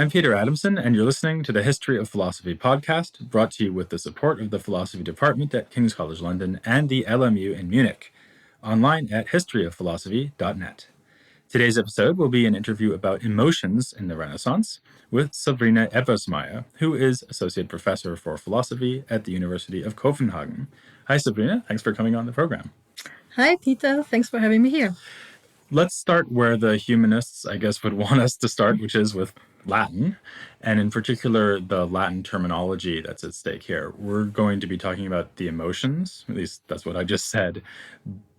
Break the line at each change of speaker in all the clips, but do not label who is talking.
I'm Peter Adamson, and you're listening to the History of Philosophy podcast, brought to you with the support of the Philosophy Department at King's College London and the LMU in Munich, online at historyofphilosophy.net. Today's episode will be an interview about emotions in the Renaissance with Sabrina Ebbersmeyer, who is Associate Professor for Philosophy at the University of Copenhagen. Hi, Sabrina. Thanks for coming on the program.
Hi, Peter. Thanks for having me here.
Let's start where the humanists, I guess, would want us to start, which is with Latin, and in particular, the Latin terminology that's at stake here. We're going to be talking about the emotions, at least that's what I just said,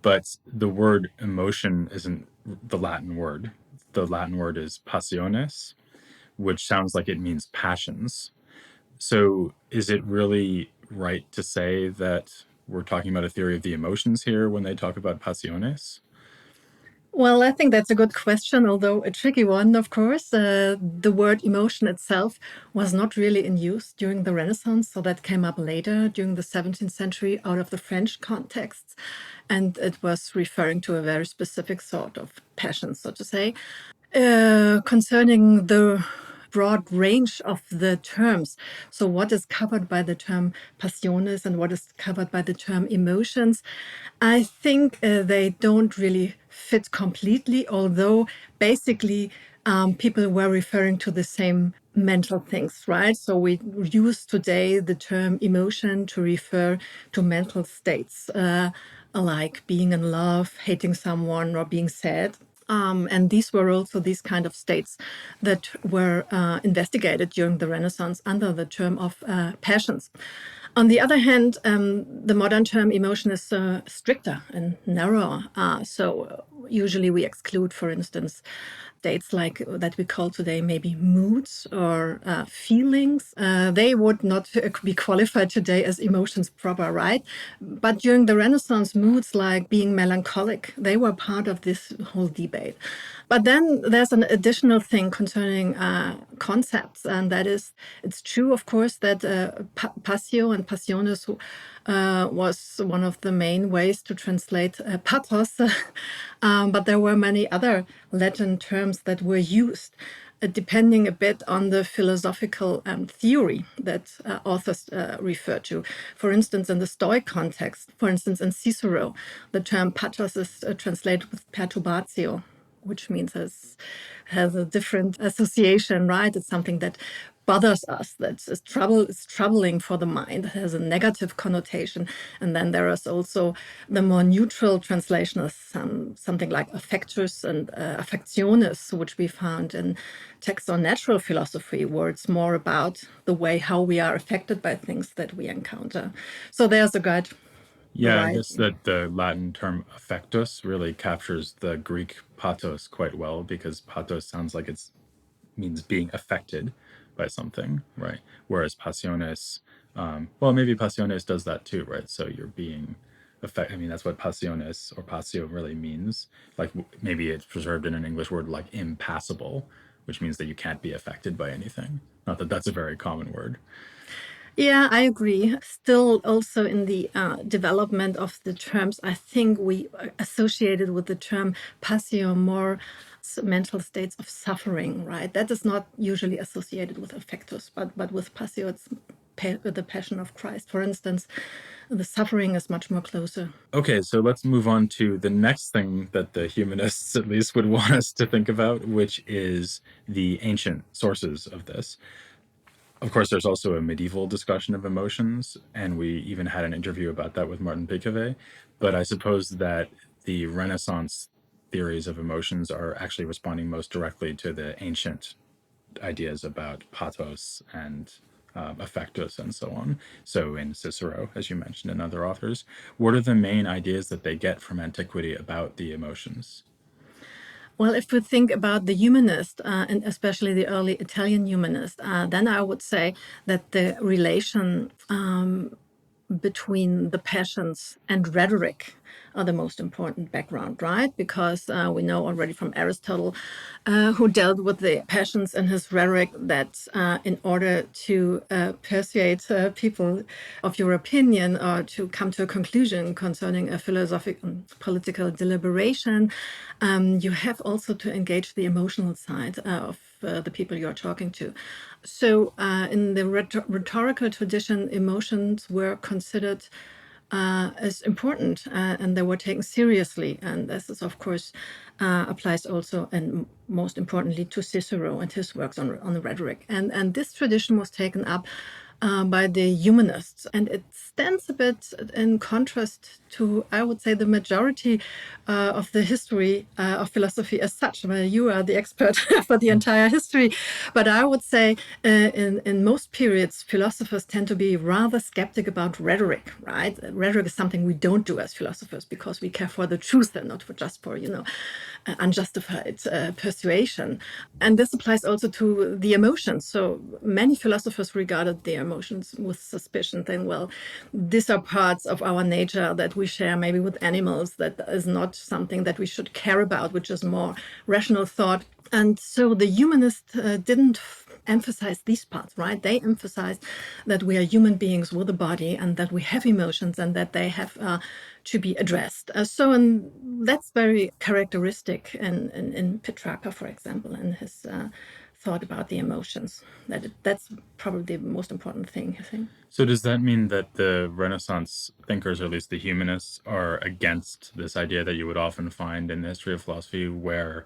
but the word emotion isn't the Latin word. The Latin word is passiones, which sounds like it means passions. So is it really right to say that we're talking about a theory of the emotions here when they talk about passiones?
Well, I think that's a good question, although a tricky one, of course. The word emotion itself was not really in use during the Renaissance, so that came up later during the 17th century out of the French context. And it was referring to a very specific sort of passion, so to say. Concerning the broad range of the terms. So what is covered by the term passiones and what is covered by the term emotions? I think they don't really fit completely, although basically people were referring to the same mental things, right? So we use today the term emotion to refer to mental states, like being in love, hating someone, or being sad. And these were also these kind of states that were investigated during the Renaissance under the term of passions. On the other hand, the modern term emotion is stricter and narrower. So usually we exclude, for instance, states like that we call today maybe moods or feelings. They would not be qualified today as emotions proper, right? But during the Renaissance, moods like being melancholic, they were part of this whole debate. But then there's an additional thing concerning concepts, and that is, it's true, of course, that passio and passiones was one of the main ways to translate pathos, but there were many other Latin terms that were used, depending a bit on the philosophical theory that authors refer to. For instance, in the Stoic context, for instance, in Cicero, the term pathos is translated with perturbatio, which means has a different association, right? It's something that bothers us, that is troubling for the mind, it has a negative connotation. And then there is also the more neutral translation of something like affectus and affectiones, which we found in texts on natural philosophy, where it's more about the way how we are affected by things that we encounter. So there's a guide.
Yeah, I
Right.
guess that the Latin term affectus really captures the Greek pathos quite well, because pathos sounds like it means being affected by something, right? Whereas passiones, well, maybe passiones does that too, right? So you're being affected. I mean, that's what passiones or passio really means. Like maybe it's preserved in an English word like impassible, which means that you can't be affected by anything. Not that that's a very common word.
Yeah, I agree. Still, also in the development of the terms, I think we associated with the term passio more mental states of suffering, right? That is not usually associated with affectus, but with passio, it's the passion of Christ. For instance, the suffering is much more closer.
Okay, so let's move on to the next thing that the humanists at least would want us to think about, which is the ancient sources of this. Of course, there's also a medieval discussion of emotions, and we even had an interview about that with Martin Piquevet. But I suppose that the Renaissance theories of emotions are actually responding most directly to the ancient ideas about pathos and affectus and so on. So in Cicero, as you mentioned, and other authors, what are the main ideas that they get from antiquity about the emotions?
Well, if we think about the humanist, and especially the early Italian humanist, then I would say that the relation between the passions and rhetoric are the most important background, right? Because we know already from Aristotle, who dealt with the passions in his rhetoric, that in order to persuade people of your opinion or to come to a conclusion concerning a philosophic and political deliberation, you have also to engage the emotional side of the people you're talking to. So in the rhetorical tradition, emotions were considered as important, and they were taken seriously. And this is, of course, applies also and most importantly to Cicero and his works on rhetoric. And this tradition was taken up by the humanists, and it stands a bit in contrast to, I would say, the majority of the history of philosophy as such. Well, you are the expert for the entire history, but I would say in most periods, philosophers tend to be rather skeptic about rhetoric, right? Rhetoric is something we don't do as philosophers because we care for the truth and not for just for, unjustified persuasion. And this applies also to the emotions. So many philosophers regarded the emotions with suspicion, saying, well, these are parts of our nature that we share maybe with animals, that is not something that we should care about, which is more rational thought. And so the humanists didn't emphasize these parts, right? They emphasized that we are human beings with a body and that we have emotions and that they have to be addressed. And that's very characteristic in Petrarca, for example, and his thought about the emotions. That's probably the most important thing, I think.
So does that mean that the Renaissance thinkers, or at least the humanists, are against this idea that you would often find in the history of philosophy, where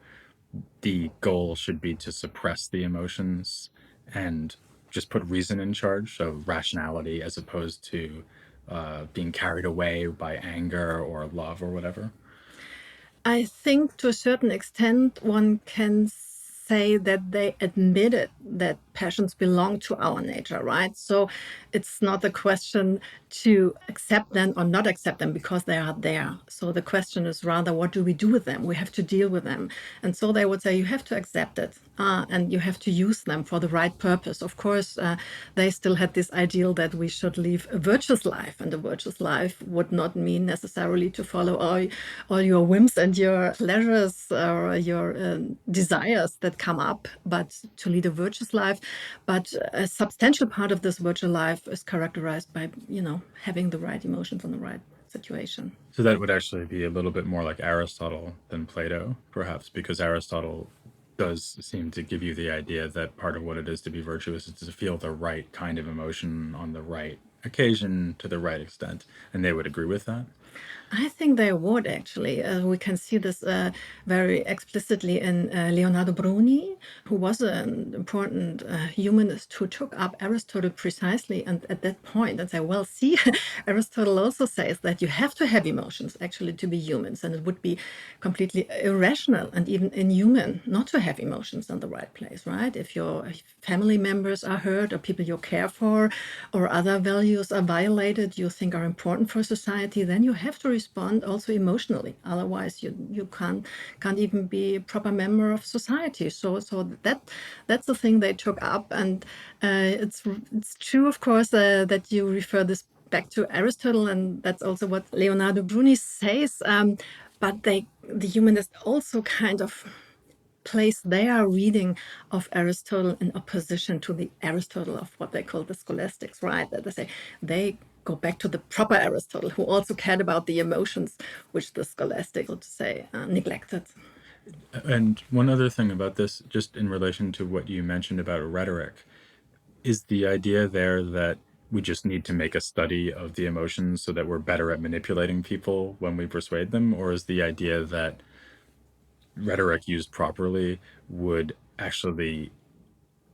the goal should be to suppress the emotions and just put reason in charge, so rationality, as opposed to being carried away by anger or love or whatever?
I think to a certain extent, one can say that they admitted that passions belong to our nature, right? So it's not a question to accept them or not accept them because they are there. So the question is rather, what do we do with them? We have to deal with them. And so they would say, you have to accept it and you have to use them for the right purpose. Of course, they still had this ideal that we should live a virtuous life. And a virtuous life would not mean necessarily to follow all your whims and your pleasures or your desires that come up, but to lead a virtuous life. But a substantial part of this virtual life is characterized by, having the right emotions in the right situation.
So that would actually be a little bit more like Aristotle than Plato, perhaps, because Aristotle does seem to give you the idea that part of what it is to be virtuous is to feel the right kind of emotion on the right occasion to the right extent. And they would agree with that.
I think they would actually. We can see this very explicitly in Leonardo Bruni, who was an important humanist who took up Aristotle precisely and at that point and say, well, see, Aristotle also says that you have to have emotions actually to be humans, and it would be completely irrational and even inhuman not to have emotions in the right place, right? If your family members are hurt or people you care for or other values are violated you think are important for society, then you have to respond also emotionally. Otherwise, you can't even be a proper member of society. So that's the thing they took up, and it's true, of course, that you refer this back to Aristotle, and that's also what Leonardo Bruni says. But the humanists also kind of place their reading of Aristotle in opposition to the Aristotle of what they call the scholastics, right? That they say they go back to the proper Aristotle, who also cared about the emotions, which the scholastics, so to say, neglected.
And one other thing about this, just in relation to what you mentioned about rhetoric, is the idea there that we just need to make a study of the emotions so that we're better at manipulating people when we persuade them? Or is the idea that rhetoric used properly would actually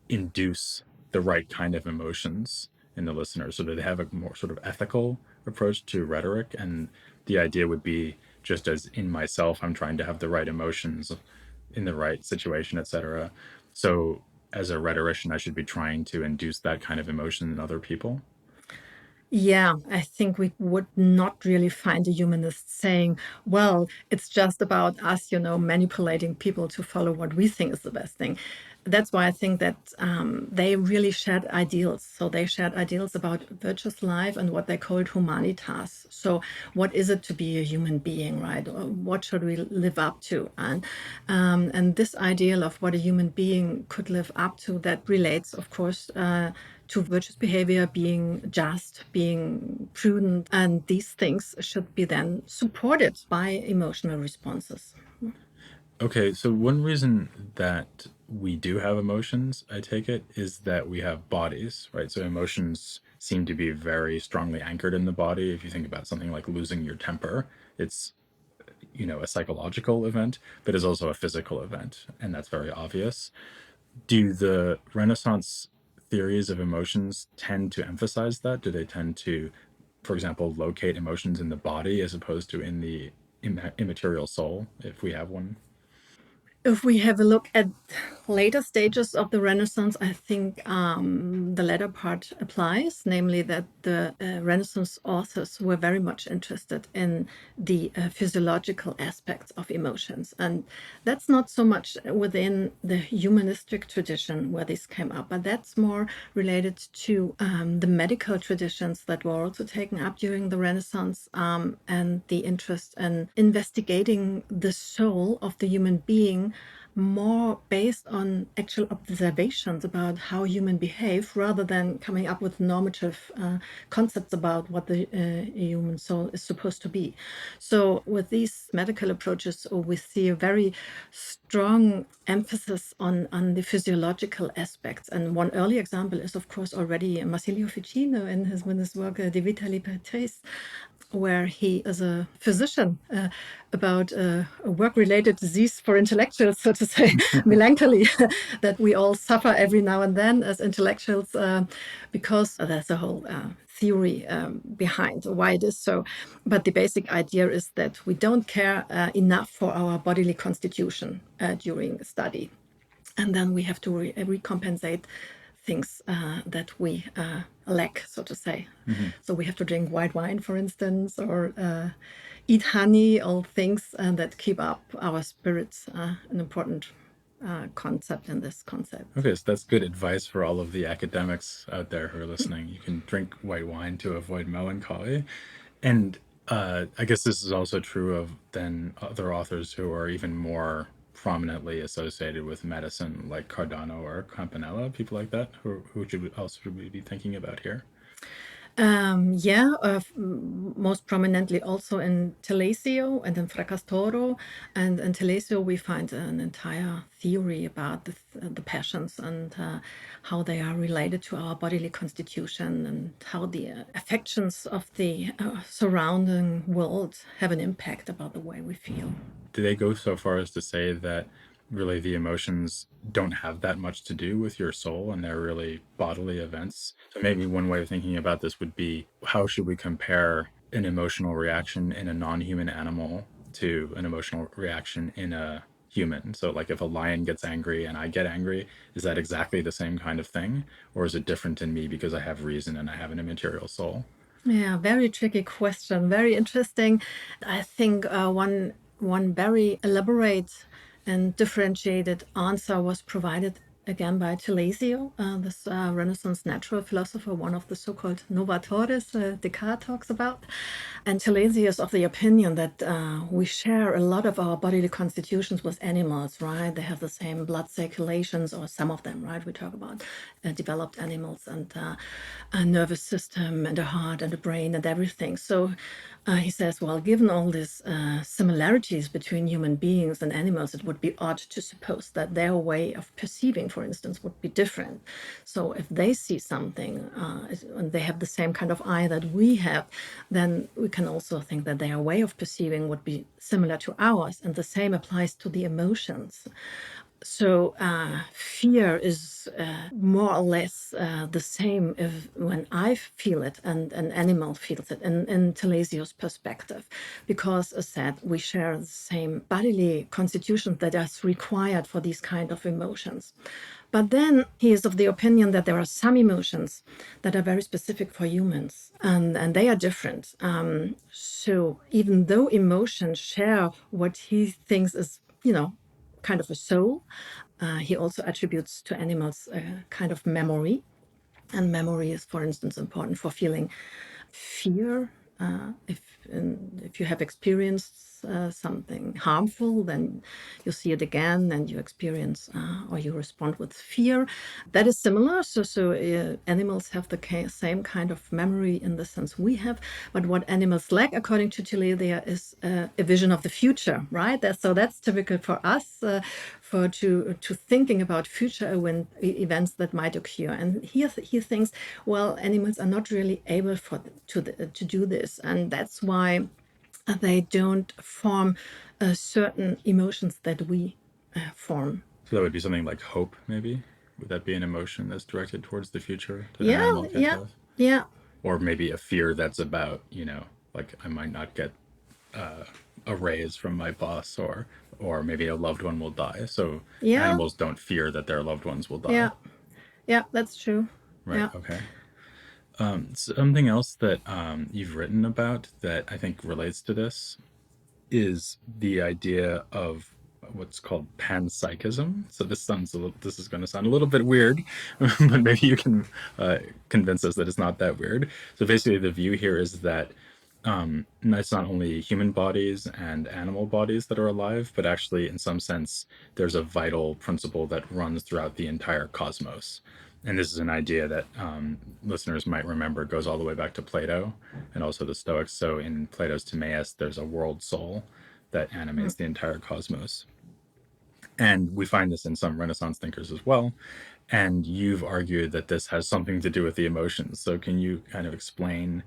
induce the right kind of emotions in the listener so that they have a more sort of ethical approach to rhetoric? And the idea would be, just as in myself, I'm trying to have the right emotions in the right situation, etc. So as a rhetorician, I should be trying to induce that kind of emotion in other people.
Yeah, I think we would not really find a humanist saying, well, it's just about us, manipulating people to follow what we think is the best thing. That's why I think that they really shared ideals. So they shared ideals about virtuous life and what they called humanitas. So what is it to be a human being, right? What should we live up to? And this ideal of what a human being could live up to, that relates, of course, to virtuous behavior, being just, being prudent, and these things should be then supported by emotional responses.
Okay, so one reason that we do have emotions, I take it, is that we have bodies, right? So emotions seem to be very strongly anchored in the body. If you think about something like losing your temper, it's, a psychological event, but is also a physical event, and that's very obvious. Do the Renaissance theories of emotions tend to emphasize that? Do they tend to, for example, locate emotions in the body as opposed to in the immaterial soul, if we have one?
If we have a look at later stages of the Renaissance, I think the latter part applies, namely that the Renaissance authors were very much interested in the physiological aspects of emotions. And that's not so much within the humanistic tradition where this came up, but that's more related to the medical traditions that were also taken up during the Renaissance, and the interest in investigating the soul of the human being more based on actual observations about how humans behave rather than coming up with normative concepts about what the human soul is supposed to be. So with these medical approaches, we see a very strong emphasis on the physiological aspects. And one early example is, of course, already Marsilio Ficino in his work De Vita Libertatis, where he is a physician about a work-related disease for intellectuals, so to say, melancholy, that we all suffer every now and then as intellectuals, because there's a whole theory behind why it is so. But the basic idea is that we don't care enough for our bodily constitution during study. And then we have to recompensate things that we lack, so to say.
Mm-hmm.
So we have to drink white wine, for instance, or eat honey, all things that keep up our spirits, an important concept in this concept.
Okay, so that's good advice for all of the academics out there who are listening. You can drink white wine to avoid melancholy. And I guess this is also true of then other authors who are even more prominently associated with medicine, like Cardano or Campanella, people like that. Who should we be thinking about here?
Most prominently also in Telesio and in Fracastoro. And in Telesio, we find an entire theory about the passions and how they are related to our bodily constitution and how the affections of the surrounding world have an impact about the way we feel.
Do they go so far as to say that really the emotions don't have that much to do with your soul and they're really bodily events? So maybe one way of thinking about this would be, how should we compare an emotional reaction in a non-human animal to an emotional reaction in a human? So like if a lion gets angry and I get angry, is that exactly the same kind of thing? Or is it different in me because I have reason and I have an immaterial soul?
Yeah, very tricky question. Very interesting. I think one very elaborate and differentiated answer was provided again by Telesio, this Renaissance natural philosopher, one of the so-called novatores Descartes talks about. And Telesio is of the opinion that we share a lot of our bodily constitutions with animals, right? They have the same blood circulations, or some of them, right? We talk about developed animals and a nervous system and a heart and a brain and everything. So he says, well, given all these similarities between human beings and animals, it would be odd to suppose that their way of perceiving, for instance, would be different. So if they see something and they have the same kind of eye that we have, then we can also think that their way of perceiving would be similar to ours. And the same applies to the emotions. So fear is more or less the same when I feel it and an animal feels it in Telesio's perspective, because as said, we share the same bodily constitution that is required for these kind of emotions. But then he is of the opinion that there are some emotions that are very specific for humans, and they are different. So even though emotions share what he thinks is, kind of a soul, he also attributes to animals a kind of memory. And memory is, for instance, important for feeling fear. If you have experienced something harmful, then you see it again and you experience or you respond with fear. That is similar. So animals have the same kind of memory in the sense we have. But what animals lack, according to Telesia, is a vision of the future, right? So that's typical for us, to thinking about future events that might occur. And he thinks, well, animals are not really able to do this, and that's why they don't form certain emotions that we form.
So that would be something like hope, maybe? Would that be an emotion that's directed towards the future that an
Yeah,
animal could
yeah,
have?
yeah,
Or maybe a fear that's about, like I might not get a raise from my boss, or maybe a loved one will die. So
yeah,
animals don't fear that their loved ones will die.
yeah, yeah. That's true.
Right.
Yeah.
Okay. Something else that you've written about that I think relates to this is the idea of what's called panpsychism. So this is going to sound a little bit weird, but maybe you can convince us that it's not that weird. So basically, the view here is that it's not only human bodies and animal bodies that are alive, but actually, in some sense, there's a vital principle that runs throughout the entire cosmos. And this is an idea that listeners might remember goes all the way back to Plato and also the Stoics. So in Plato's Timaeus, there's a world soul that animates the entire cosmos. And we find this in some Renaissance thinkers as well. And you've argued that this has something to do with the emotions. So can you kind of explain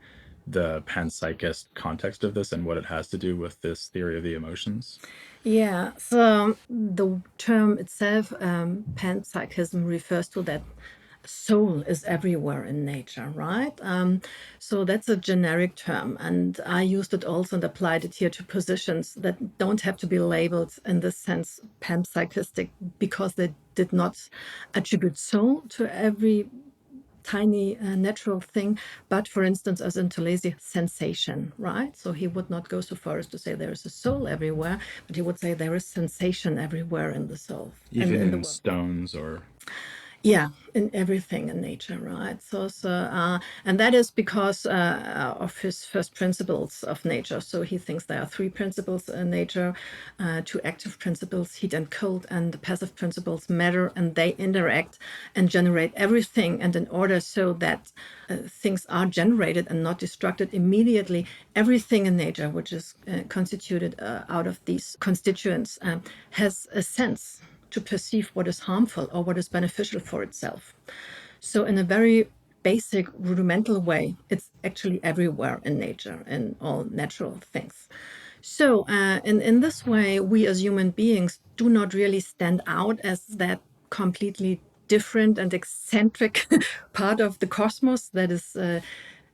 the panpsychist context of this and what it has to do with this theory of the emotions?
Yeah, so the term itself, panpsychism, refers to that soul is everywhere in nature, right? So that's a generic term, and I used it also and applied it here to positions that don't have to be labeled in this sense panpsychistic, because they did not attribute soul to every tiny natural thing, but for instance, as in Talesi, sensation, right? So he would not go so far as to say there is a soul everywhere, but he would say there is sensation everywhere in the soul and
Even
in the
in
world.
stones or
Yeah, in everything in nature, right? And that is because of his first principles of nature. So he thinks there are three principles in nature: two active principles, heat and cold, and the passive principles, matter, and they interact and generate everything. And in order so that things are generated and not destructed immediately, everything in nature, which is constituted out of these constituents, has a sense to perceive what is harmful or what is beneficial for itself. So, in a very basic, rudimental way, it's actually everywhere in nature, in all natural things. So, in this way, we as human beings do not really stand out as that completely different and eccentric part of the cosmos that is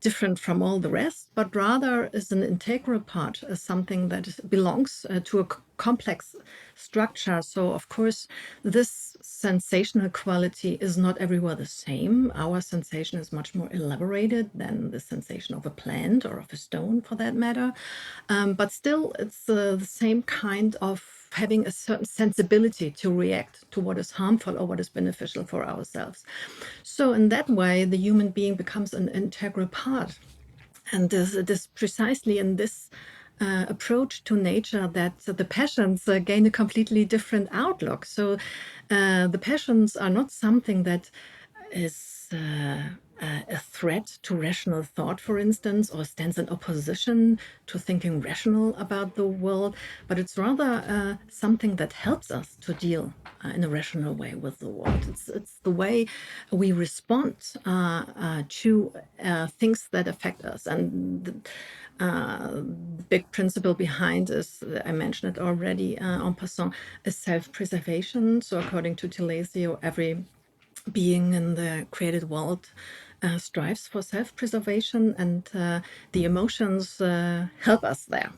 different from all the rest, but rather is an integral part, something that belongs to a complex structure. So, of course, this sensational quality is not everywhere the same. Our sensation is much more elaborated than the sensation of a plant or of a stone, for that matter. But still, it's the same kind of having a certain sensibility to react to what is harmful or what is beneficial for ourselves. So, in that way, the human being becomes an integral part. And it is precisely in this approach to nature that the passions gain a completely different outlook. So, the passions are not something that is a threat to rational thought, for instance, or stands in opposition to thinking rational about the world, but it's rather something that helps us to deal in a rational way with the world. It's the way we respond to things that affect us. And the big principle behind is, I mentioned it already en passant, is self-preservation. So according to Telesio, every being in the created world strives for self-preservation, and the emotions help us there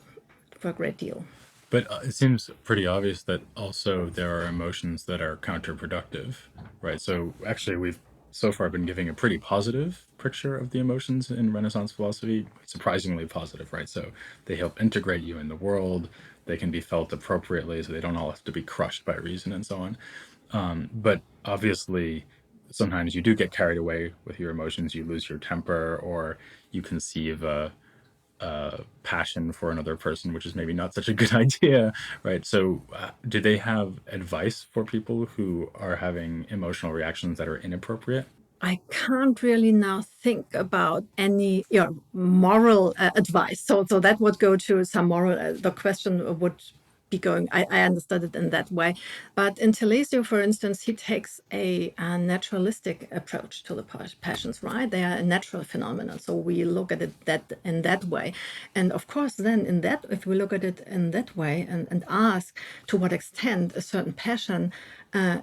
for a great deal.
But it seems pretty obvious that also there are emotions that are counterproductive, right? So actually, we've so far been giving a pretty positive picture of the emotions in Renaissance philosophy, surprisingly positive, right? So they help integrate you in the world. They can be felt appropriately, so they don't all have to be crushed by reason and so on. But obviously, sometimes you do get carried away with your emotions. You lose your temper, or you conceive passion for another person, which is maybe not such a good idea, right? So, do they have advice for people who are having emotional reactions that are inappropriate?
I can't really now think about any moral advice. So that would go to some moral. The question would be going. I understood it in that way, but in Telesio, for instance, he takes a naturalistic approach to the passions. Right, they are a natural phenomenon. So we look at it that in that way, and of course, then in that, if we look at it in that way and ask to what extent a certain passion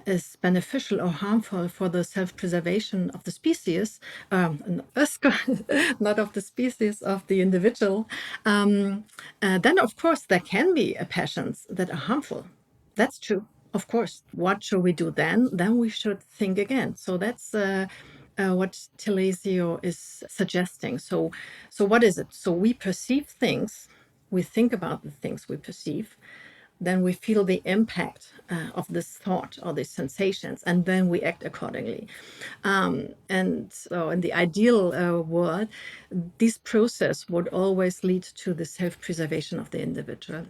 is beneficial or harmful for the self-preservation of the species, not of the species, of the individual, then of course there can be passions that are harmful. That's true. Of course. What should we do then? Then we should think again. So that's what Telesio is suggesting. So what is it? So we perceive things, we think about the things we perceive, then we feel the impact of this thought or these sensations, and then we act accordingly. And so, in the ideal world, this process would always lead to the self preservation of the individual.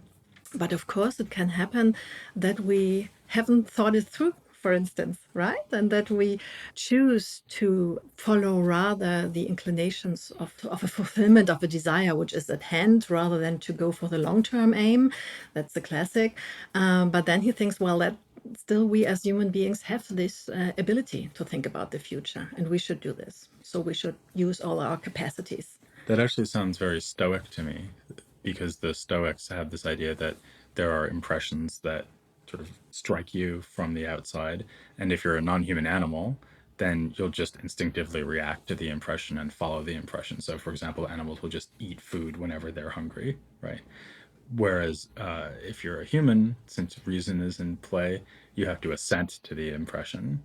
But of course, it can happen that we haven't thought it through, for instance, right? And that we choose to follow rather the inclinations of a fulfillment of a desire which is at hand rather than to go for the long term aim. That's the classic. But then he thinks, well, that still we as human beings have this ability to think about the future, and we should do this. So we should use all our capacities.
That actually sounds very stoic to me, because the Stoics have this idea that there are impressions that sort of strike you from the outside, and if you're a non-human animal, then you'll just instinctively react to the impression and follow the impression. So, for example, animals will just eat food whenever they're hungry, right? Whereas if you're a human, since reason is in play, you have to assent to the impression.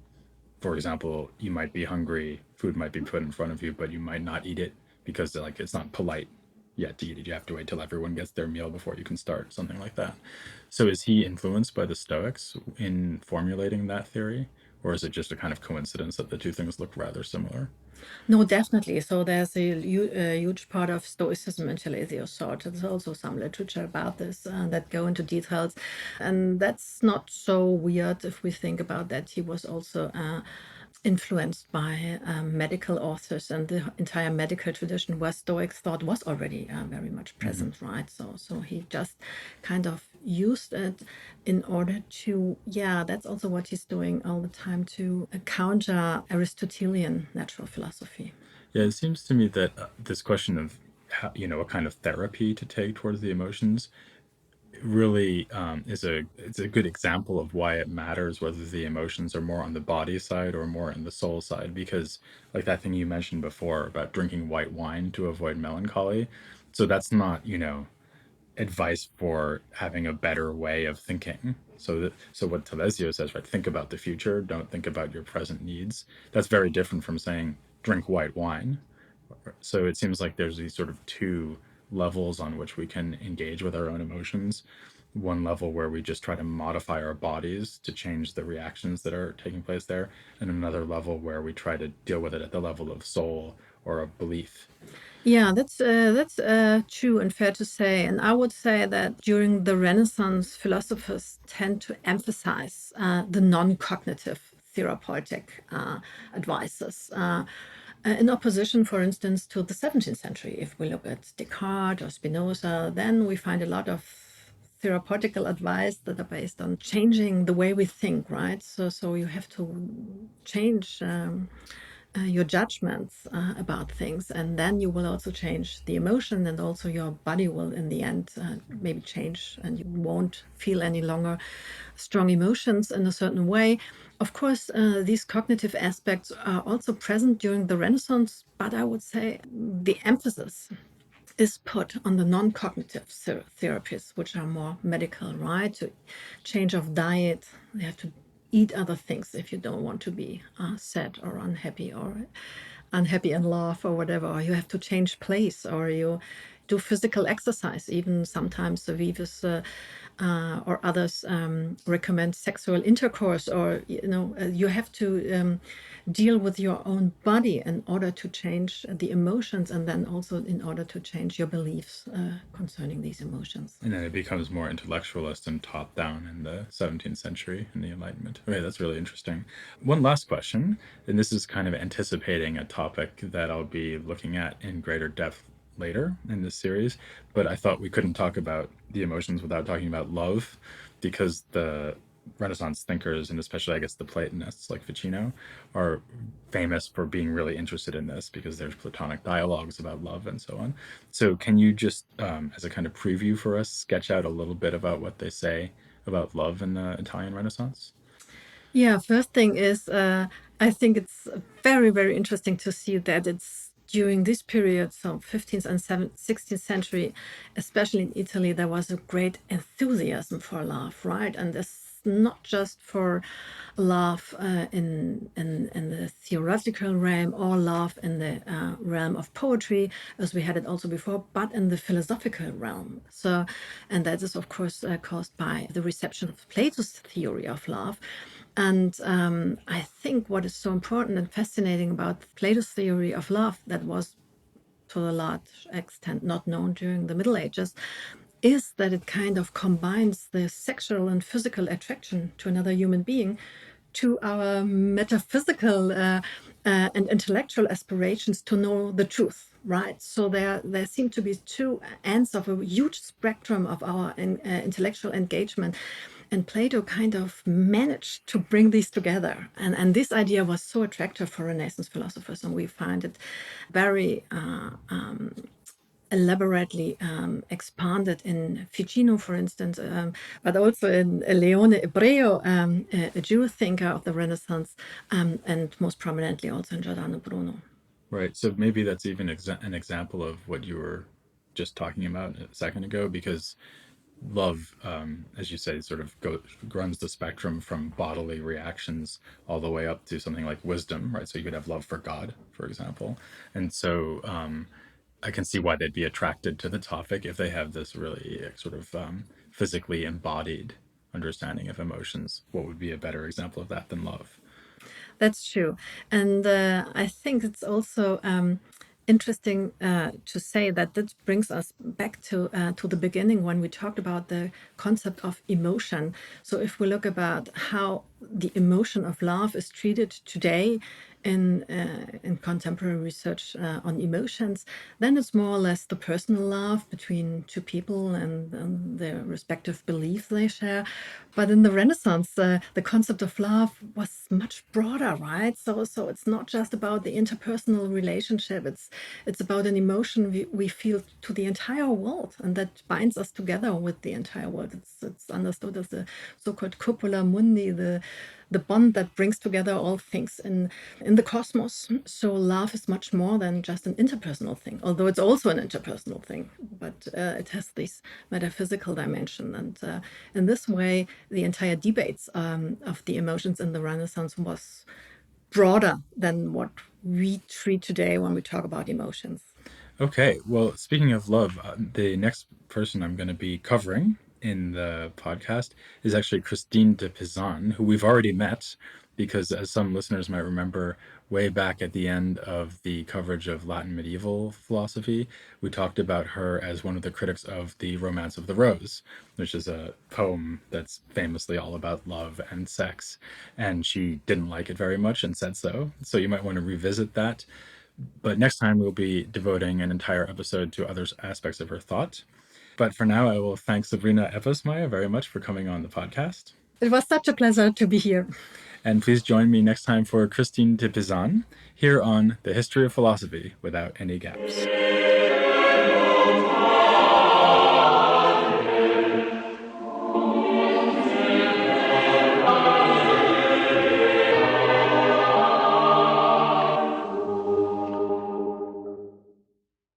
For example, you might be hungry, food might be put in front of you, but you might not eat it because like it's not polite yet to eat it. You have to wait till everyone gets their meal before you can start, something like that. So is he influenced by the Stoics in formulating that theory? Or is it just a kind of coincidence that the two things look rather similar?
No, definitely. So there's a huge part of Stoicism in Telesio's thought. There's also some literature about this that go into details. And that's not so weird if we think about that. He was also influenced by medical authors and the entire medical tradition where Stoic thought was already very much
Mm-hmm.
present, right? So he just kind of used it in order to, yeah, that's also what he's doing all the time to counter Aristotelian natural philosophy.
Yeah, it seems to me that this question of how, what kind of therapy to take towards the emotions really it's a good example of why it matters whether the emotions are more on the body side or more on the soul side, because like that thing you mentioned before about drinking white wine to avoid melancholy, so that's not advice for having a better way of thinking. So what Telesio says, right, think about the future, don't think about your present needs. That's very different from saying drink white wine. So it seems like there's these sort of two levels on which we can engage with our own emotions. One level where we just try to modify our bodies to change the reactions that are taking place there, and another level where we try to deal with it at the level of soul or of belief.
Yeah, that's true and fair to say. And I would say that during the Renaissance, philosophers tend to emphasize the non-cognitive therapeutic advices. In opposition, for instance, to the 17th century, if we look at Descartes or Spinoza, then we find a lot of therapeutical advice that are based on changing the way we think, right? So you have to change your judgments about things, and then you will also change the emotion, and also your body will, in the end, maybe change, and you won't feel any longer strong emotions in a certain way. Of course, these cognitive aspects are also present during the Renaissance, but I would say the emphasis is put on the non-cognitive therapies, which are more medical, right? To change of diet, you have to eat other things if you don't want to be sad or unhappy in love or whatever. Or you have to change place, or you do physical exercise. Even sometimes the Vives or others recommend sexual intercourse, or you have to deal with your own body in order to change the emotions, and then also in order to change your beliefs concerning these emotions.
And then it becomes more intellectualist and top down in the 17th century in the Enlightenment. Okay, that's really interesting. One last question, and this is kind of anticipating a topic that I'll be looking at in greater depth later in this series, but I thought we couldn't talk about the emotions without talking about love, because the Renaissance thinkers, and especially I guess the Platonists like Ficino, are famous for being really interested in this because there's Platonic dialogues about love and so on. So can you just, as a kind of preview for us, sketch out a little bit about what they say about love in the Italian Renaissance?
Yeah, first thing is, I think it's very, very interesting to see that it's during this period, so 15th and 16th century, especially in Italy, there was a great enthusiasm for love, right? And this not just for love in the theoretical realm, or love in the realm of poetry, as we had it also before, but in the philosophical realm. So, and that is of course caused by the reception of Plato's theory of love. And I think what is so important and fascinating about Plato's theory of love, that was to a large extent not known during the Middle Ages, is that it kind of combines the sexual and physical attraction to another human being to our metaphysical and intellectual aspirations to know the truth, right? So there seem to be two ends of a huge spectrum of our intellectual engagement. And Plato kind of managed to bring these together. And this idea was so attractive for Renaissance philosophers, and we find it very elaborately expanded in Ficino, for instance, but also in Leone Ebreo, a Jew thinker of the Renaissance, and most prominently also in Giordano Bruno.
Right. So maybe that's even an example of what you were just talking about a second ago, because love, as you say, sort of runs the spectrum from bodily reactions all the way up to something like wisdom, right? So you could have love for God, for example. And so I can see why they'd be attracted to the topic if they have this really sort of physically embodied understanding of emotions. What would be a better example of that than love?
That's true. And I think it's also interesting to say that this brings us back to the beginning when we talked about the concept of emotion. So if we look about how the emotion of love is treated today in contemporary research on emotions, then it's more or less the personal love between two people and their respective beliefs they share. But in the Renaissance, the concept of love was much broader, right? So it's not just about the interpersonal relationship. It's about an emotion we feel to the entire world, and that binds us together with the entire world. It's understood as the so-called copula mundi, the bond that brings together all things in the cosmos. So love is much more than just an interpersonal thing, although it's also an interpersonal thing, but it has this metaphysical dimension. And in this way, the entire debates of the emotions in the Renaissance was broader than what we treat today when we talk about emotions.
Okay, well, speaking of love, the next person I'm going to be covering in the podcast is actually Christine de Pizan, who we've already met because, as some listeners might remember, way back at the end of the coverage of Latin medieval philosophy, we talked about her as one of the critics of the Romance of the Rose, which is a poem that's famously all about love and sex. And she didn't like it very much and said so. So you might want to revisit that. But next time we'll be devoting an entire episode to other aspects of her thought. But for now, I will thank Sabrina Ebbersmeyer very much for coming on the podcast.
It was such a pleasure to be here.
And please join me next time for Christine de Pizan here on The History of Philosophy Without Any Gaps.